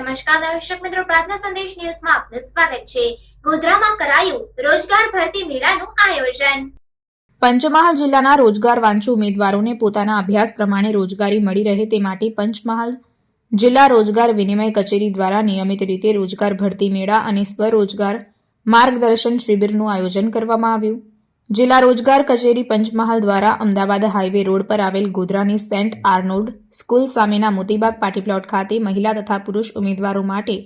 નમસ્કાર દર્શક મિત્રો, પ્રાર્થના સંદેશ ન્યૂઝમાં આપનું સ્વાગત છે। ગોધરામાં કરાયું રોજગાર ભરતી મેળાનું આયોજન। પંચમહાલ જિલ્લાના રોજગાર વાંચુ ઉમેદવારોને પોતાના અભ્યાસ પ્રમાણે રોજગારી મળી રહે તે માટે પંચમહાલ જિલ્લા રોજગાર વિનિમય કચેરી દ્વારા નિયમિત રીતે રોજગાર ભરતી મેળા અને સ્વરોજગાર માર્ગદર્શન શિબિરનું આયોજન કરવામાં આવ્યું। જિલ્લા રોજગાર કચેરી પંચમહાલ દ્વારા અમદાવાદ હાઈવે રોડ પર આવેલ ગોધરાની સેન્ટ આર્નોલ્ડ સ્કૂલ સામેના મોતીબાગ પાર્ટી પ્લોટ ખાતે મહિલા તથા પુરુષ ઉમેદવારો માટે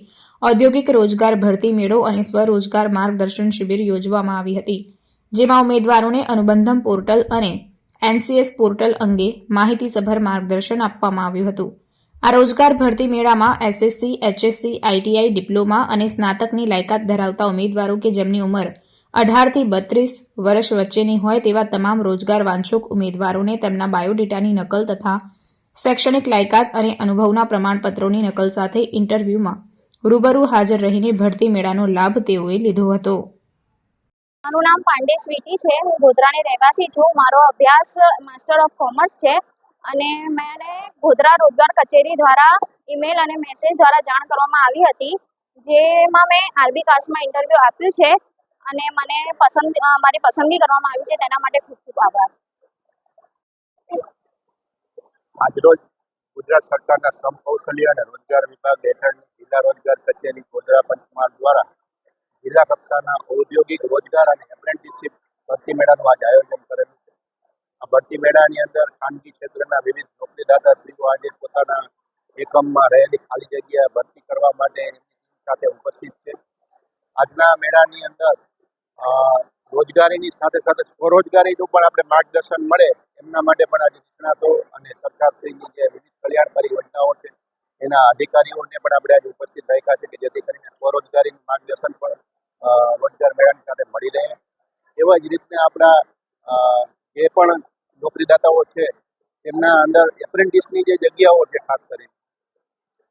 ઔદ્યોગિક રોજગાર ભરતી મેળો અને સ્વરોજગાર માર્ગદર્શન શિબિર યોજવામાં આવી હતી, જેમાં ઉમેદવારોને અનુબંધમ પોર્ટલ અને એનસીએસ પોર્ટલ અંગે માહિતીસભર માર્ગદર્શન આપવામાં આવ્યું હતું। આ રોજગાર ભરતી મેળામાં એસએસસી, એચએસસી, આઈટીઆઈ, ડિપ્લોમા અને સ્નાતકની લાયકાત ધરાવતા ઉમેદવારો કે જેમની ઉંમર 18 થી 32 વર્ષ વચ્ચેની હોય તેવા તમામ રોજગાર વાંછુક ઉમેદવારોને તેમના બાયોડેટાની નકલ તથા શૈક્ષણિક લાયકાત અને અનુભવના પ્રમાણપત્રોની નકલ સાથે ઇન્ટરવ્યુમાં રૂબરૂ હાજર રહીને ભરતી મેળાનો લાભ તેઓએ લીધો હતો। મારું નામ પાંડે સ્વીટી છે। હું ગોધરાની રહેવાસી છું। મારો અભ્યાસ માસ્ટર ઓફ કોમર્સ છે અને મને ગોધરા રોજગાર કચેરી દ્વારા ઈમેલ અને મેસેજ દ્વારા જાણ કરવામાં આવી હતી, જેમાં મેં આરબી કાસ્ટમાં ઇન્ટરવ્યૂ આપ્યું છે અને મને મારી પસંદગી કરવામાં આવી છે, તેના માટે ખૂબ ખૂબ આભાર। આજરોજ ગુજરાત સરકારના શ્રમ કૌશલ્ય અને રોજગાર વિભાગ હેઠળની જિલ્લા રોજગાર કચેરી ગોધરા પંચમહાલ દ્વારા જિલ્લા કક્ષાના ઔદ્યોગિક રોજગાર અને એપ્રેન્ટિસશીપ ભરતી મેળાનું આજે આયોજન કરેલું છે। આ ભરતી મેળાની અંદર ખાનગી ક્ષેત્રના વિવિધ નોકરીદાતાશ્રીઓ આજે પોતાના એકમમાં રહેલી ખાલી જગ્યા ભરતી કરવા માટે સાથે ઉપસ્થિત છે। આજના મેળાની અંદર રોજગારીની સાથે સાથે સ્વરોજગારીનું પણ આપણે માર્ગદર્શન મળે એમના માટે પણ આજે નિષ્ણાતો અને સરકારશ્રીની જે વિવિધ કલ્યાણકારી યોજનાઓ છે એના અધિકારીઓને પણ આપણે આજે ઉપસ્થિત રાખ્યા છે કે જેથી કરીને સ્વરોજગારીનું માર્ગદર્શન પણ રોજગાર મેળાની સાથે મળી રહે। એવા જ રીતે આપણા જે પણ નોકરીદાતાઓ છે તેમના અંદર એપ્રેન્ટિસની જે જગ્યાઓ છે, ખાસ કરીને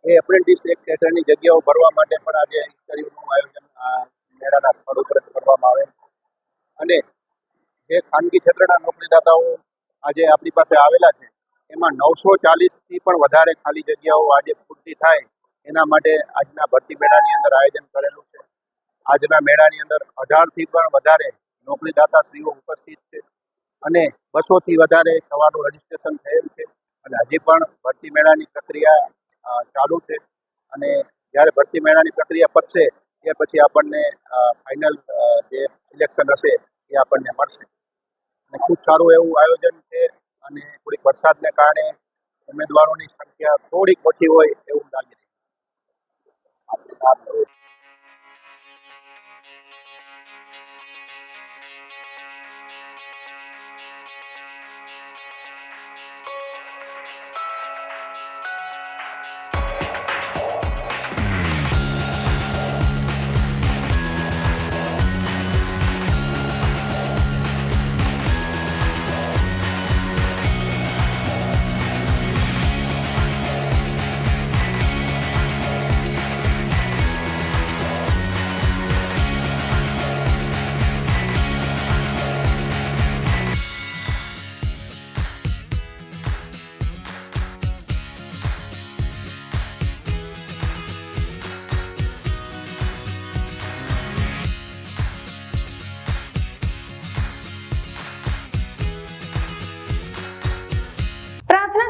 એ એપ્રેન્ટિસ એક હેઠળની જગ્યાઓ ભરવા માટે પણ આજે ઇન્ટરવ્યુનું આયોજન મેળાના સ્થળ ઉપર જ કરવામાં આવે અને જે ખાનગી ક્ષેત્રના નોકરીદાતાઓ આજે આપણી પાસે આવેલા છે એમાં 940થી પણ વધારે ખાલી જગ્યાઓ આજે પૂરતી થાય એના માટે આજના ભરતી મેળાની અંદર આયોજન કરેલું છે। આજના મેળાની અંદર 18થી પણ વધારે નોકરીદાતાશ્રીઓ ઉપસ્થિત છે અને 200થી વધારે સવારનું રજીસ્ટ્રેશન થયેલ છે અને હજી પણ ભરતી મેળાની પ્રક્રિયા ચાલુ છે અને જ્યારે ભરતી મેળાની પ્રક્રિયા પતશે ત્યાર પછી આપણને ફાઇનલ જે સિલેક્શન હશે એ આપણને મળશે અને ખૂબ સારું એવું આયોજન છે અને થોડીક વરસાદને કારણે ઉમેદવારોની સંખ્યા થોડીક ઓછી હોય એવું લાગી રહ્યું છે।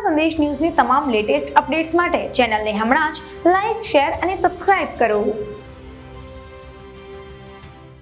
સંદેશ ન્યૂઝની તમામ લેટેસ્ટ અપડેટ્સ માટે ચેનલને હમણાં જ લાઇક, શેર અને સબસ્ક્રાઇબ કરો।